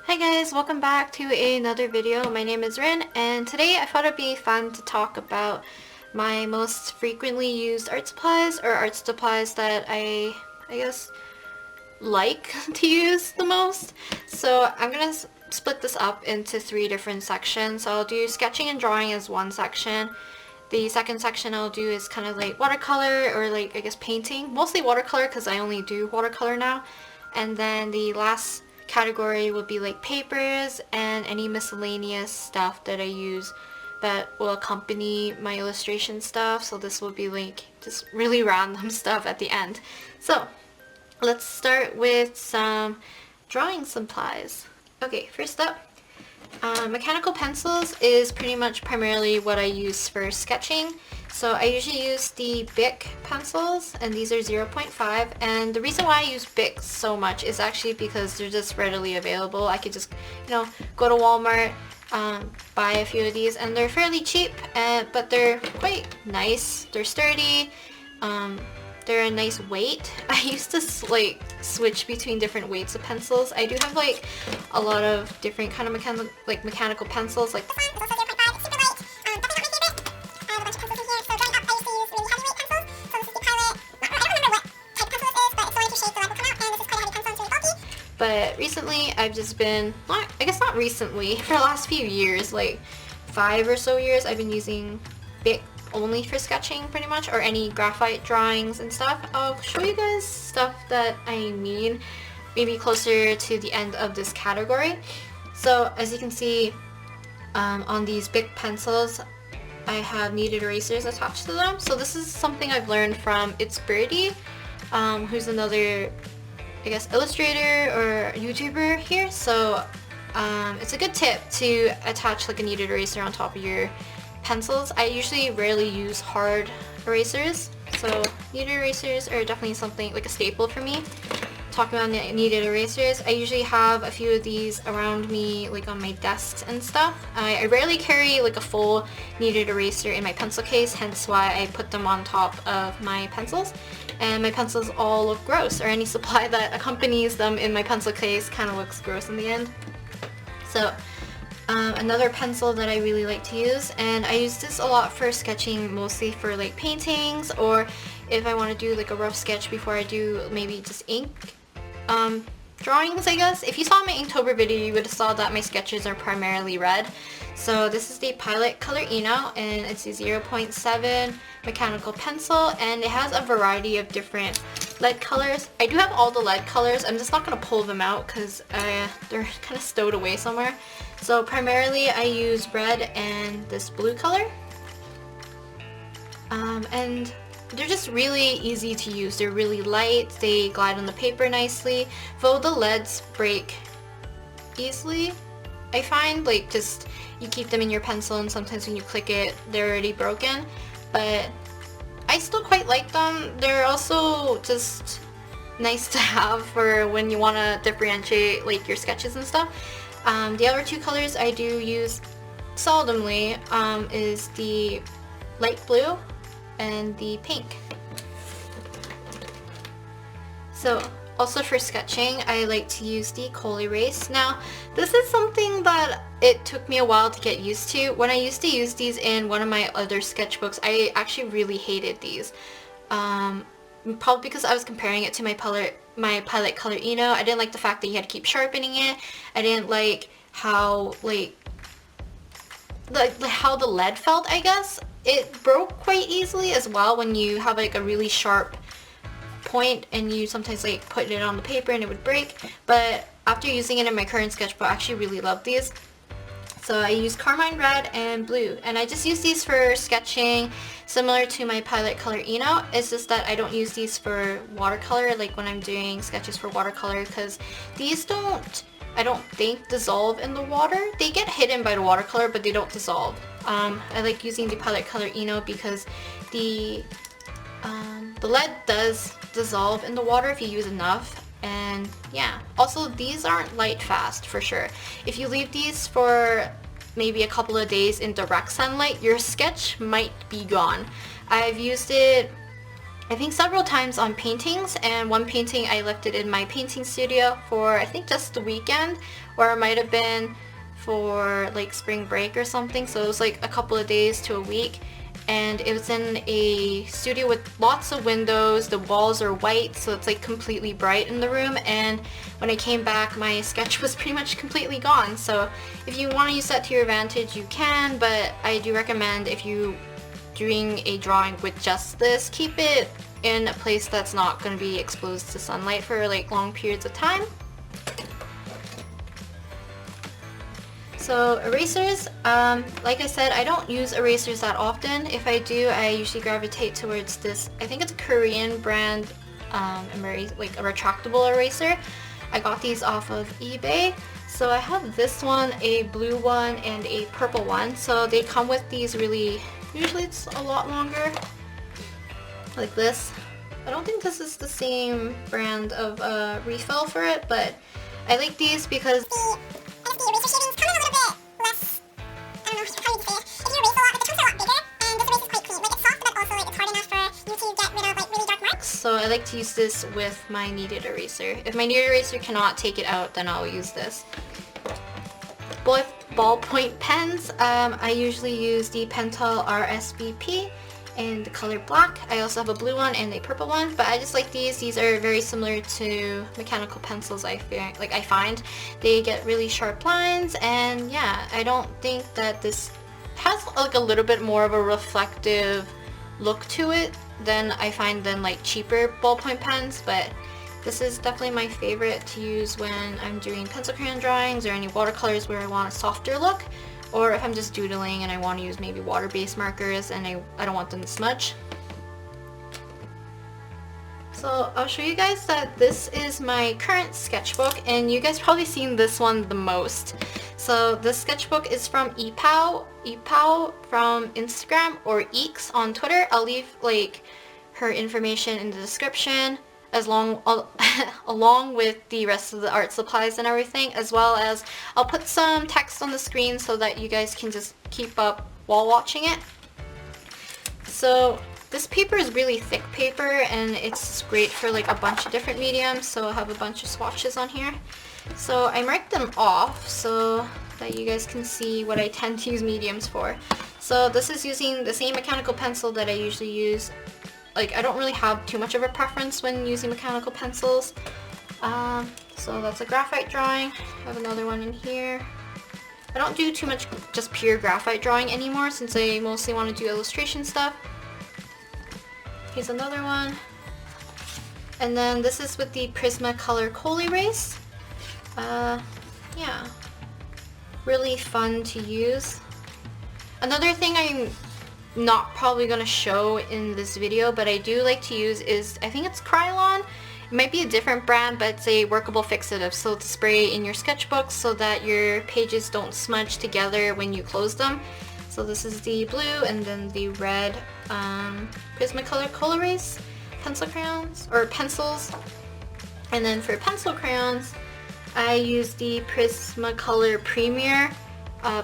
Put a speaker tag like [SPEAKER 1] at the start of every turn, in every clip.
[SPEAKER 1] Hi guys, welcome back to another video. My name is Rin, and today I thought it'd be fun to talk about my most frequently used art supplies, or art supplies that I guess like to use the most. So I'm gonna split this up into 3 different sections. So I'll do sketching and drawing as one section. The second section I'll do is kind of like watercolor, or like I guess painting, mostly watercolor because I only do watercolor now. And then the last category would be like papers and any miscellaneous stuff that I use that will accompany my illustration stuff. So this will be like just really random stuff at the end. So let's start with some drawing supplies. Okay, first up, mechanical pencils is pretty much primarily what I use for sketching. So I usually use the Bic pencils, and these are 0.5, and the reason why I use Bic so much is actually because they're just readily available. I could just, go to Walmart, buy a few of these, and they're fairly cheap, but they're quite nice. They're sturdy, they're a nice weight. I used to switch between different weights of pencils. I do have like a lot of different kind of mechanical pencils, like but recently I've just been, I guess not recently, for the last few years, like 5 or so years, I've been using Bic only for sketching pretty much, or any graphite drawings and stuff. I'll show you guys stuff that I mean maybe closer to the end of this category. So as you can see, on these Bic pencils, I have kneaded erasers attached to them. So this is something I've learned from It's Birdie, who's another, I guess, illustrator or YouTuber here. So it's a good tip to attach like a kneaded eraser on top of your pencils. I usually rarely use hard erasers, so kneaded erasers are definitely something like a staple for me. Talking about kneaded erasers, I usually have a few of these around me, like on my desks and stuff. I rarely carry like a full kneaded eraser in my pencil case, hence why I put them on top of my pencils. And my pencils all look gross, or any supply that accompanies them in my pencil case kind of looks gross in the end. So another pencil that I really like to use, and I use this a lot for sketching, mostly for like paintings, or if I want to do like a rough sketch before I do maybe just ink drawings, I guess. If you saw my Inktober video, you would have saw that my sketches are primarily red. So this is the Pilot Color Eno, and it's a 0.7 mechanical pencil, and it has a variety of different lead colors. I do have all the lead colors. I'm just not going to pull them out because they're kind of stowed away somewhere. So primarily I use red and this blue color, and they're just really easy to use. They're really light, they glide on the paper nicely, though the leads break easily. I find, like, just you keep them in your pencil and sometimes when you click it they're already broken, but I still quite like them. They're also just nice to have for when you want to differentiate like your sketches and stuff. The other 2 colors I do use seldomly is the light blue and the pink. So also for sketching, I like to use the Col-erase. Now this is something that it took me a while to get used to. When I used to use these in one of my other sketchbooks, I actually really hated these. Probably because I was comparing it to my Pilot Color Eno. I didn't like the fact that you had to keep sharpening it. I didn't like how how the lead felt, I guess. It broke quite easily as well when you have like a really sharp point and you sometimes like put it on the paper and it would break. But after using it in my current sketchbook, I actually really love these. So I use Carmine red and blue, and I just use these for sketching, similar to my Pilot Color Eno. It's just that I don't use these for watercolor, like when I'm doing sketches for watercolor, because these don't, I don't think, dissolve in the water. They get hidden by the watercolor, but they don't dissolve. I like using the Pilot Color Eno because the lead does dissolve in the water if you use enough. And yeah, also these aren't light fast for sure. If you leave these for maybe a couple of days in direct sunlight, your sketch might be gone. I've used it I think several times on paintings, and one painting I left it in my painting studio for I think just the weekend, or it might have been for like spring break or something, so it was like a couple of days to a week, and it was in a studio with lots of windows. The walls are white, so it's like completely bright in the room, and when I came back my sketch was pretty much completely gone. So if you want to use that to your advantage, you can, but I do recommend if you doing a drawing with just this, keep it in a place that's not going to be exposed to sunlight for like long periods of time. So erasers, like I said, I don't use erasers that often. If I do, I usually gravitate towards this, I think it's a Korean brand, like a retractable eraser. I got these off of eBay. So I have this one, a blue one, and a purple one. So they come with these really, usually it's a lot longer, like this. I don't think this is the same brand of refill for it, but I like these because
[SPEAKER 2] the eraser shavings come in a little bit less, I don't know how you say it. If you erase a lot, it becomes a lot bigger, and this eraser is quite clean. Like, it's soft, but also like it's hard enough for you to get rid of like really dark marks.
[SPEAKER 1] So I like to use this with my Kneaded eraser. If my Kneaded eraser cannot take it out, then I'll use this. Ballpoint pens, I usually use the Pentel R.S.V.P in the color black. I also have a blue one and a purple one, but I just like these. These are very similar to mechanical pencils. I find they get really sharp lines, and yeah, I don't think that this has like a little bit more of a reflective look to it than I find than like cheaper ballpoint pens, but this is definitely my favorite to use when I'm doing pencil crayon drawings or any watercolors where I want a softer look, or if I'm just doodling and I want to use maybe water-based markers and I don't want them to smudge. So I'll show you guys that this is my current sketchbook, and you guys probably seen this one the most. So this sketchbook is from Epow from Instagram, or Eeks on Twitter. I'll leave like her information in the description, along with the rest of the art supplies and everything, as well as I'll put some text on the screen so that you guys can just keep up while watching it. So this paper is really thick paper, and it's great for like a bunch of different mediums, so I have a bunch of swatches on here. So I marked them off so that you guys can see what I tend to use mediums for. So this is using the same mechanical pencil that I usually use. Like, I don't really have too much of a preference when using mechanical pencils. So that's a graphite drawing. I have another one in here. I don't do too much just pure graphite drawing anymore, since I mostly want to do illustration stuff. Here's another one. And then this is with the Prismacolor Col-erase. Yeah. Really fun to use. Another thing I'm not probably going to show in this video, but I do like to use is, I think it's Krylon. It might be a different brand, but it's a workable fixative, so to spray in your sketchbooks so that your pages don't smudge together when you close them. So this is the blue and then the red Prismacolor Col-erase pencil crayons, or pencils. And then for pencil crayons, I use the Prismacolor Premier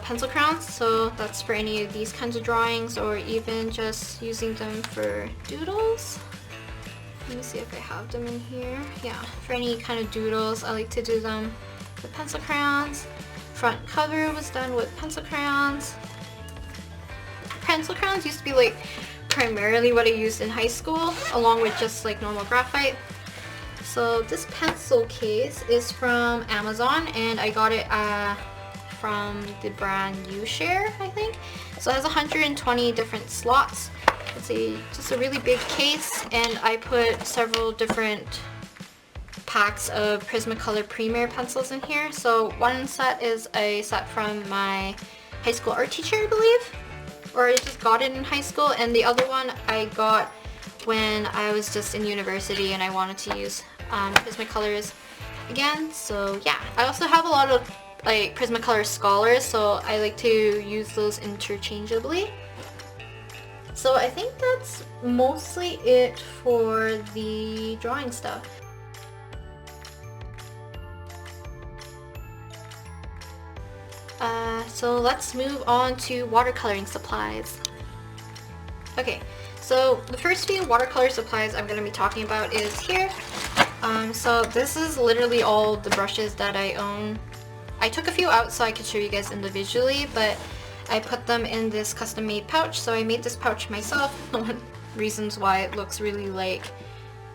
[SPEAKER 1] pencil crayons, so that's for any of these kinds of drawings, or even just using them for doodles. Let me see if I have them in here. Yeah, for any kind of doodles, I like to do them with pencil crayons. Front cover was done with pencil crayons. Pencil crayons used to be like primarily what I used in high school, along with just like normal graphite. So this pencil case is from Amazon, and I got it from the brand Youshare, I think. So it has 120 different slots. It's just a really big case, and I put several different packs of Prismacolor Premier pencils in here. So one set is a set from my high school art teacher, I believe, or I just got it in high school, and the other one I got when I was just in university and I wanted to use Prismacolors again. So yeah, I also have a lot of like Prismacolor Scholars, so I like to use those interchangeably. So I think that's mostly it for the drawing stuff. So let's move on to watercoloring supplies. Okay, So the first few watercolor supplies I'm going to be talking about is here. So this is literally all the brushes that I own. I took a few out so I could show you guys individually, but I put them in this custom made pouch. So I made this pouch myself. One reasons why it looks really like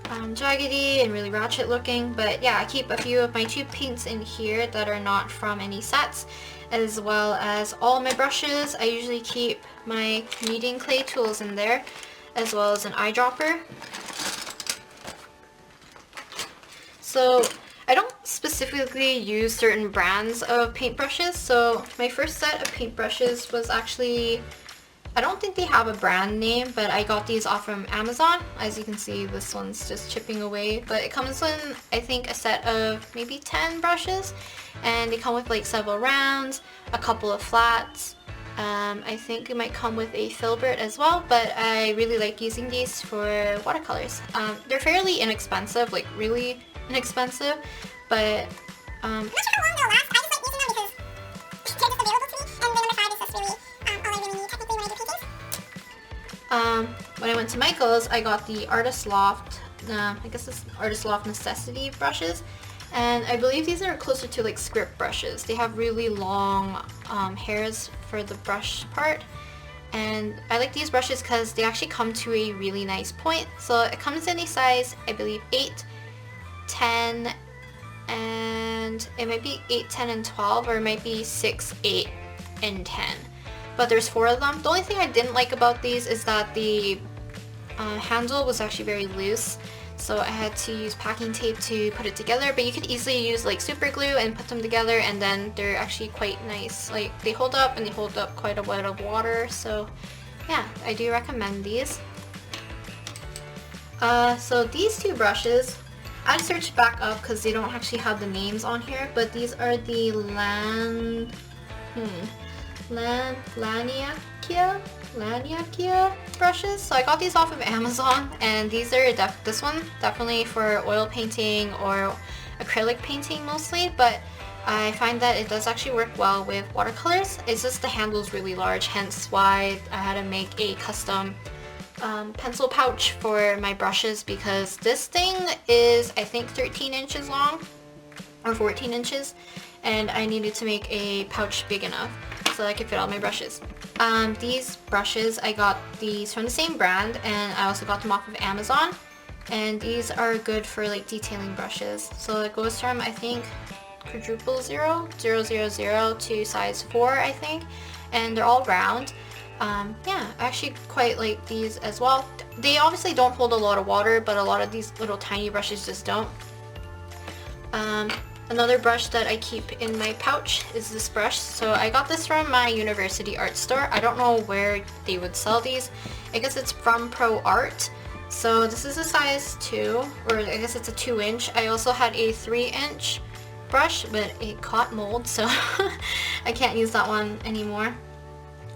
[SPEAKER 1] jaggedy and really ratchet looking, but yeah, I keep a few of my tube paints in here that are not from any sets, as well as all my brushes. I usually keep my kneading clay tools in there, as well as an eyedropper. So I don't specifically use certain brands of paintbrushes, so my first set of paintbrushes was actually, I don't think they have a brand name, but I got these off from Amazon. As you can see, this one's just chipping away, but it comes in, I think, a set of maybe 10 brushes, and they come with like several rounds, a couple of flats. I think it might come with a filbert as well, but I really like using these for watercolors. They're fairly inexpensive, like really inexpensive, but
[SPEAKER 2] I'm not sure how long they'll last. I just like using them because they're just available to me, and the number 5 is just really all I really need technically when I do paintings.
[SPEAKER 1] When I went to Michael's, I got the Artist Loft, I guess it's Artist Loft Necessity brushes, and I believe these are closer to like script brushes. They have really long hairs for the brush part, and I like these brushes because they actually come to a really nice point. So it comes in a size, I believe 8, 10, and it might be 8, 10, and 12, or it might be 6, 8, and 10. But there's 4 of them. The only thing I didn't like about these is that the handle was actually very loose, so I had to use packing tape to put it together, but you could easily use like super glue and put them together, and then they're actually quite nice. Like, they hold up, and they hold up quite a bit of water, so yeah, I do recommend these. So these 2 brushes, I searched back up because they don't actually have the names on here, but these are the Laniakea brushes. So I got these off of Amazon, and these are this one definitely for oil painting or acrylic painting mostly, but I find that it does actually work well with watercolors. It's just the handle is really large, hence why I had to make a custom pencil pouch for my brushes, because this thing is, I think, 13 inches long or 14 inches, and I needed to make a pouch big enough so I could fit all my brushes. These brushes, I got these from the same brand, and I also got them off of Amazon, and these are good for like detailing brushes. So it goes from, I think, quadruple 0, 0, 0, 0 to size 4, I think, and they're all round. Yeah, I actually quite like these as well. They obviously don't hold a lot of water, but a lot of these little tiny brushes just don't. Another brush that I keep in my pouch is this brush. So I got this from my university art store. I don't know where they would sell these. I guess it's from Pro Art. So this is a size 2, or I guess it's a 2-inch. I also had a 3-inch brush, but it caught mold, so I can't use that one anymore.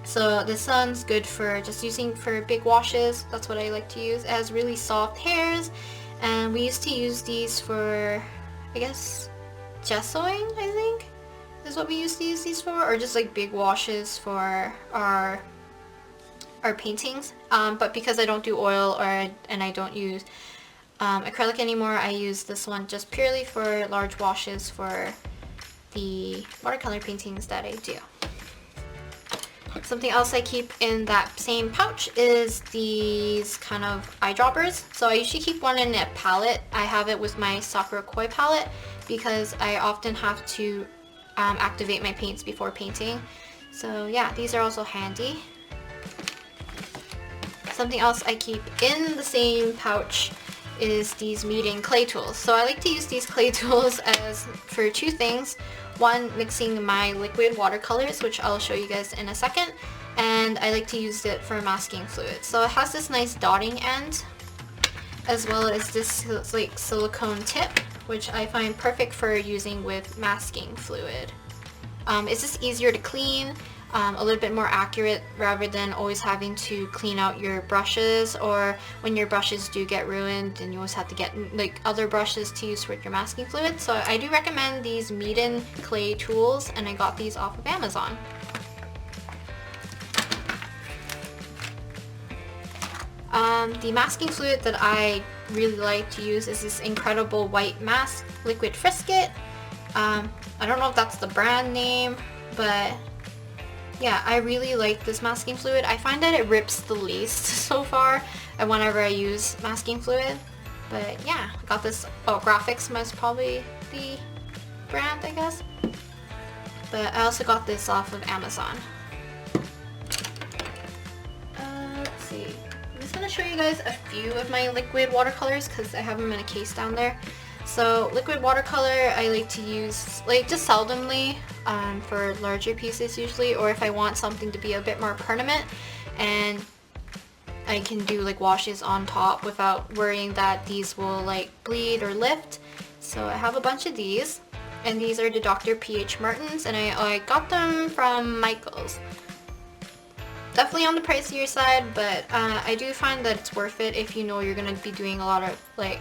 [SPEAKER 1] So this one's good for just using for big washes. That's what I like to use. It has really soft hairs, and we used to use these for, I guess, gessoing, I think, is what we used to use these for, or just like big washes for our paintings. But because I don't do oil and I don't use acrylic anymore, I use this one just purely for large washes for the watercolor paintings that I do. Something else I keep in that same pouch is these kind of eyedroppers. So I usually keep one in a palette. I have it with my Sakura Koi palette because I often have to activate my paints before painting. So yeah, these are also handy. Something else I keep in the same pouch is these kneading clay tools. So I like to use these clay tools for 2 things. One, mixing my liquid watercolors, which I'll show you guys in a second, and I like to use it for masking fluid. So it has this nice dotting end, as well as this like silicone tip, which I find perfect for using with masking fluid. It's just easier to clean, a little bit more accurate rather than always having to clean out your brushes, or when your brushes do get ruined and you always have to get like other brushes to use with your masking fluid. So I do recommend these Kneaded clay tools, and I got these off of The masking fluid that I really like to use is this incredible white mask liquid Frisket. I don't know if that's the brand name, but yeah, I really like this masking fluid. I find that it rips the least so far whenever I use masking fluid. But yeah, I got this, Grafix must probably the brand, I guess. But I also got this off of Amazon. Let's see. I'm just going to show you guys a few of my liquid watercolors because I have them in a case down there. So liquid watercolor I like to use like just seldomly for larger pieces usually, or if I want something to be a bit more permanent and I can do like washes on top without worrying that these will like bleed or lift. So I have a bunch of these, and these are the Dr. P.H. Martins, and I got them from Michael's. Definitely on the pricier side, but I do find that it's worth it if you know you're going to be doing a lot of like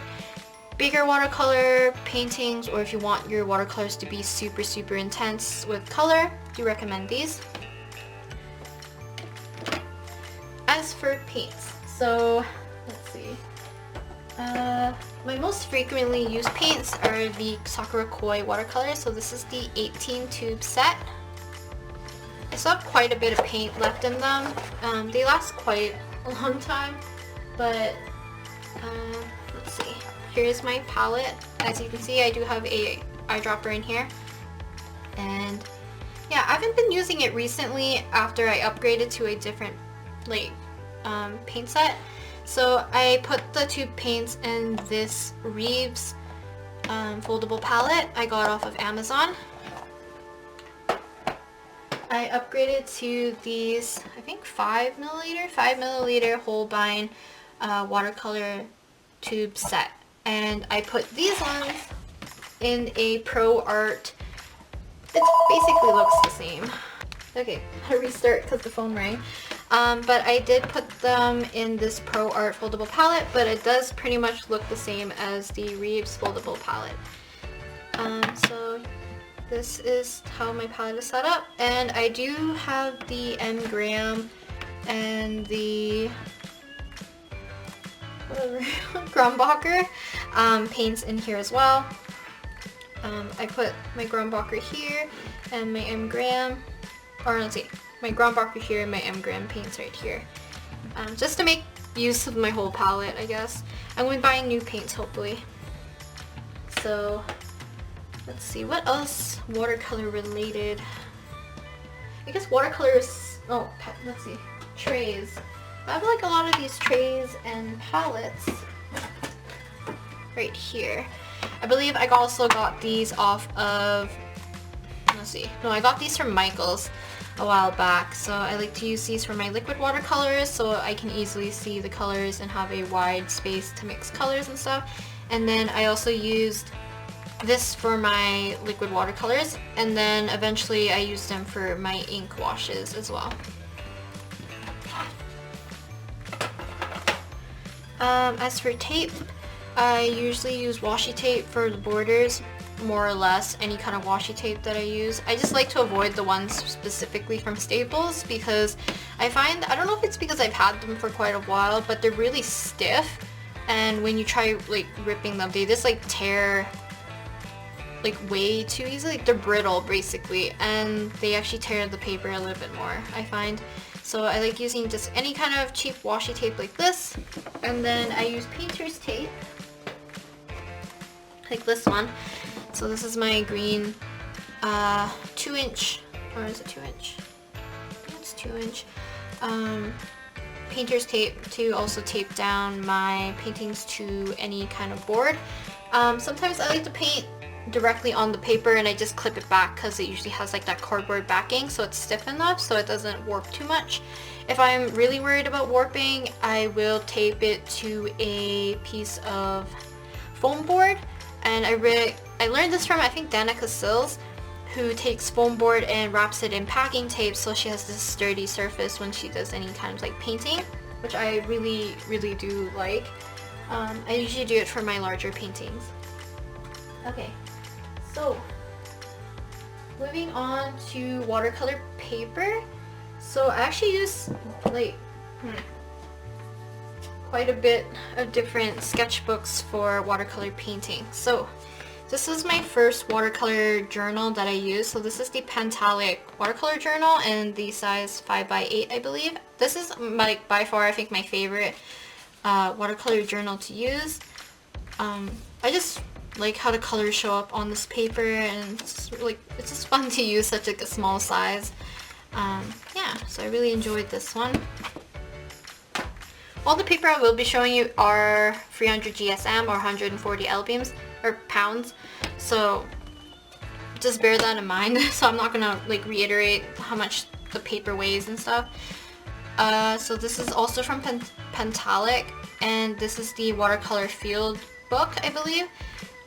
[SPEAKER 1] bigger watercolor paintings, or if you want your watercolors to be super intense with color. Do recommend these. As for paints, so let's see. My most frequently used paints are the Sakura Koi Watercolours. So this is the 18 tube set. I still have quite a bit of paint left in them. They last quite a long time, but let's see. Here's my palette. As you can see, I do have a eyedropper in here. And yeah, I haven't been using it recently after I upgraded to a different like paint set. So I put the tube paints in this R.S.V.P foldable palette I got off of Amazon. I upgraded to these, I think 5 milliliter Holbein watercolor tube set, and I put these ones in a Pro Art. It basically looks the same. Okay, I restart because the phone rang. But I did put them in this Pro Art foldable palette, but it does pretty much look the same as the R.S.V.P foldable palette. So this is how my palette is set up, and I do have the M. Graham and the Grumbacher paints in here as well. I put my Grumbacher here and my M. Graham, or let's see, my Grumbacher here and my M. Graham paints right here. Just to make use of my whole palette, I guess. I'm going to be buying new paints hopefully. So let's see, what else watercolor related? I guess watercolors, let's see, trays. I have like a lot of these trays and palettes right here. I believe I also got these off of, let's see, no, I got these from Michael's a while back. So I like to use these for my liquid watercolors so I can easily see the colors and have a wide space to mix colors and stuff. And then I also used this for my liquid watercolors, and then eventually I used them for my ink washes as well. As for tape, I usually use washi tape for the borders, more or less any kind of washi tape that I use. I just like to avoid the ones specifically from Staples because I find, I don't know if it's because I've had them for quite a while, but they're really stiff, and when you try like ripping them, they just like tear like way too easily. Like they're brittle basically, and they actually tear the paper a little bit more, I find. So I like using just any kind of cheap washi tape like this, and then I use painter's tape like this one. So this is my green 2-inch, or is it 2-inch? I think it's 2-inch painter's tape to also tape down my paintings to any kind of board. Sometimes I like to paint directly on the paper and I just clip it back because it usually has like that cardboard backing, so it's stiff enough so it doesn't warp too much. If I'm really worried about warping, I will tape it to a piece of foam board, and I learned this from, I think, Danica Sills, who takes foam board and wraps it in packing tape so she has this sturdy surface when she does any kind of like painting, which I really do like. I usually do it for my larger paintings. Okay, so moving on to watercolor paper. So I actually use like quite a bit of different sketchbooks for watercolor painting. So this is my first watercolor journal that I use. So this is the Pentalic watercolor journal in the size 5x8, I believe. This is like by far I think my favorite watercolor journal to use. I just like how the colors show up on this paper, and it's just fun to use such a small size. Yeah, so I really enjoyed this one. All the paper I will be showing you are 300 GSM or 140 L-beams or pounds, so just bear that in mind. So I'm not gonna like reiterate how much the paper weighs and stuff. So this is also from Pentalic, and this is the watercolor field book, I believe.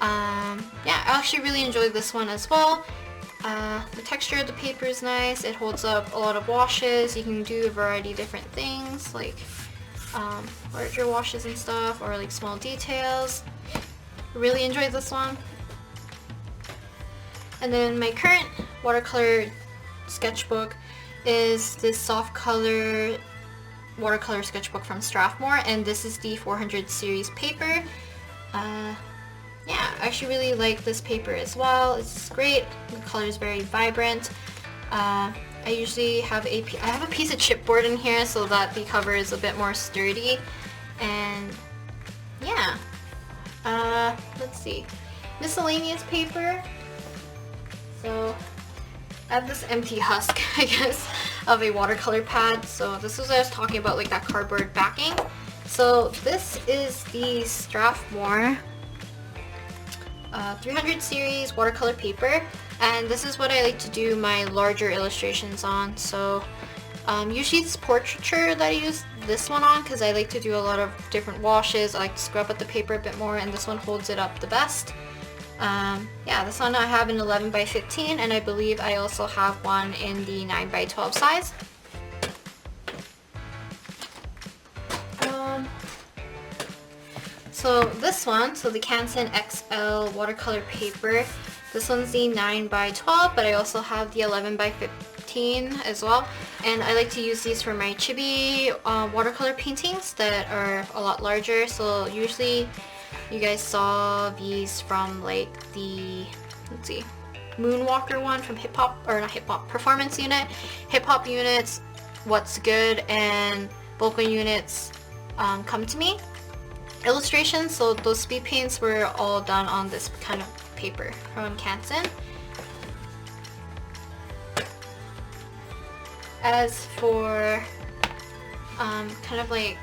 [SPEAKER 1] Yeah, I actually really enjoyed this one as well. The texture of the paper is nice. It holds up a lot of washes. You can do a variety of different things like larger washes and stuff, or like small details. Really enjoyed this one. And then my current watercolor sketchbook is this soft color watercolor sketchbook from Strathmore, and this is the 400 series paper. Yeah, I actually really like this paper as well. It's great. The color is very vibrant. I usually have I have a piece of chipboard in here so that the cover is a bit more sturdy. And yeah, let's see, miscellaneous paper. So I have this empty husk, I guess, of a watercolor pad. So this is what I was talking about, like that cardboard backing. So this is the Strathmore 300 series watercolor paper, and this is what I like to do my larger illustrations on. So usually it's portraiture that I use this one on because I like to do a lot of different washes. I like to scrub up the paper a bit more, and this one holds it up the best. Yeah, this one I have an 11x15, and I believe I also have one in the 9x12 size. So this one, so the Canson XL watercolor paper, this one's the 9x12, but I also have the 11x15 as well. And I like to use these for my chibi watercolor paintings that are a lot larger. So usually you guys saw these from like the, let's see, Moonwalker one from Hip Hop, or not Hip Hop, Performance Unit, Hip Hop Units, What's Good, and Vocal Units Come to Me illustrations. So those speed paints were all done on this kind of paper from Canson. As for kind of like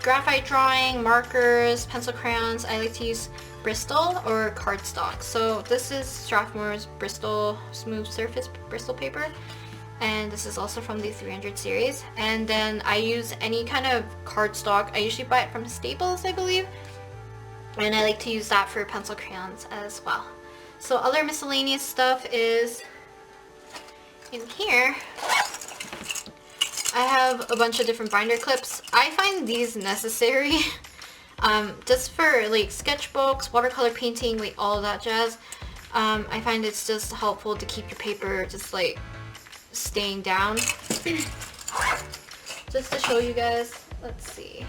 [SPEAKER 1] graphite drawing, markers, pencil crayons, I like to use Bristol or cardstock. So this is Strathmore's Bristol smooth surface Bristol paper, and this is also from the 300 series. And then I use any kind of cardstock. I usually buy it from Staples, I believe, and I like to use that for pencil crayons as well. So other miscellaneous stuff is in here. I have a bunch of different binder clips. I find these necessary just for like sketchbooks, watercolor painting, like all of that jazz. I find it's just helpful to keep your paper just like staying down. Just to show you guys, let's see.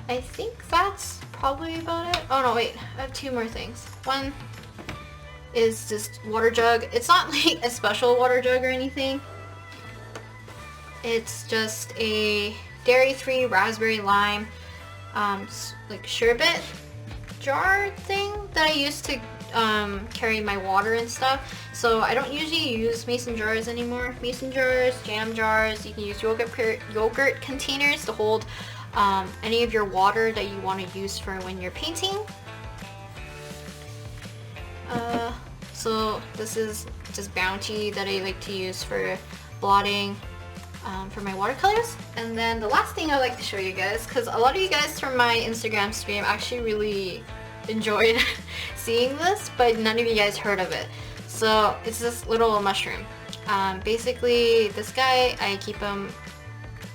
[SPEAKER 1] I think that's probably about it. Oh no, wait, I have two more things. One is just water jug. It's not like a special water jug or anything. It's just a dairy-free raspberry lime like sherbet jar thing that I use to carry my water and stuff. So I don't usually use mason jars anymore. Mason jars, jam jars, you can use yogurt containers to hold any of your water that you want to use for when you're painting. So this is just Bounty that I like to use for blotting. for my watercolors. And then the last thing I'd like to show you guys, because a lot of you guys from my Instagram stream actually really enjoyed seeing this, but none of you guys heard of it. So it's this little mushroom. Basically this guy, I keep him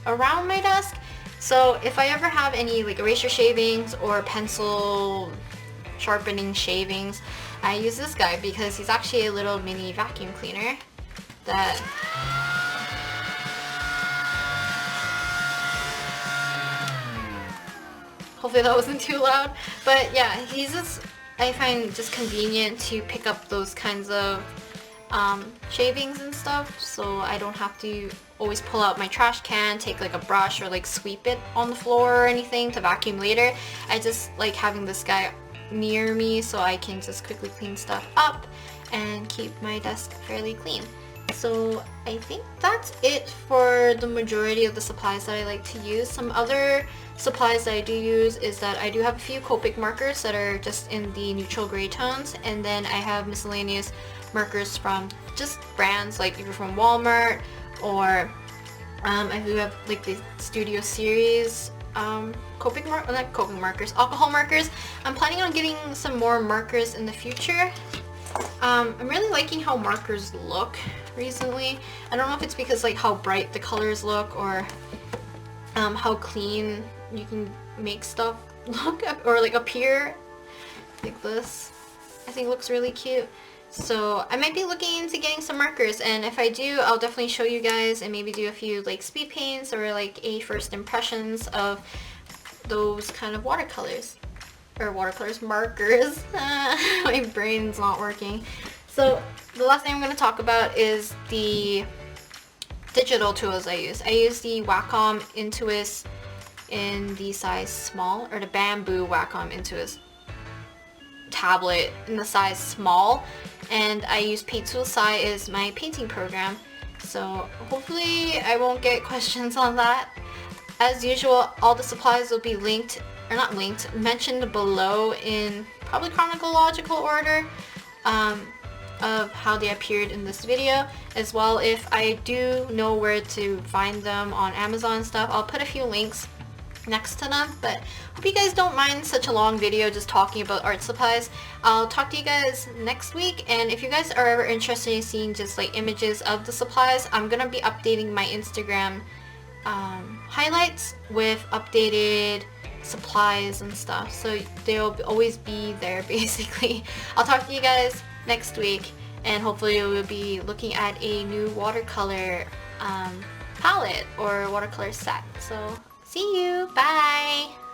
[SPEAKER 1] around my desk. So if I ever have any like eraser shavings or pencil sharpening shavings, I use this guy because he's actually a little mini vacuum cleaner that hopefully that wasn't too loud. But yeah, he's just, I find just convenient to pick up those kinds of shavings and stuff, so I don't have to always pull out my trash can, take like a brush, or like sweep it on the floor or anything to vacuum later. I just like having this guy near me so I can just quickly clean stuff up and keep my desk fairly clean. So I think that's it for the majority of the supplies that I like to use. Some other supplies that I do use is that I do have a few Copic markers that are just in the neutral gray tones, and then I have miscellaneous markers from just brands like either from Walmart or I do have like the Studio Series Copic markers, alcohol markers. I'm planning on getting some more markers in the future. I'm really liking how markers look recently. I don't know if it's because like how bright the colors look or how clean you can make stuff look or like appear like this. I think it looks really cute. So I might be looking into getting some markers, and if I do, I'll definitely show you guys and maybe do a few like speed paints or like a first impressions of those kind of watercolors. Or watercolors, markers. My brain's not working. So the last thing I'm going to talk about is the digital tools I use. I use the Wacom Intuos in the size small, or the Bamboo Wacom Intuos tablet in the size small, and I use Paint Tool Sai as my painting program. So hopefully I won't get questions on that. As usual, all the supplies will be linked, or not linked, mentioned below in probably chronological order of how they appeared in this video. As well, if I do know where to find them on Amazon and stuff, I'll put a few links next to them. But hope you guys don't mind such a long video just talking about art supplies. I'll talk to you guys next week, and if you guys are ever interested in seeing just like images of the supplies, I'm gonna be updating my Instagram highlights with updated supplies and stuff, so they'll always be there basically. I'll talk to you guys next week, and hopefully we'll be looking at a new watercolor palette or watercolor set. So see you, bye!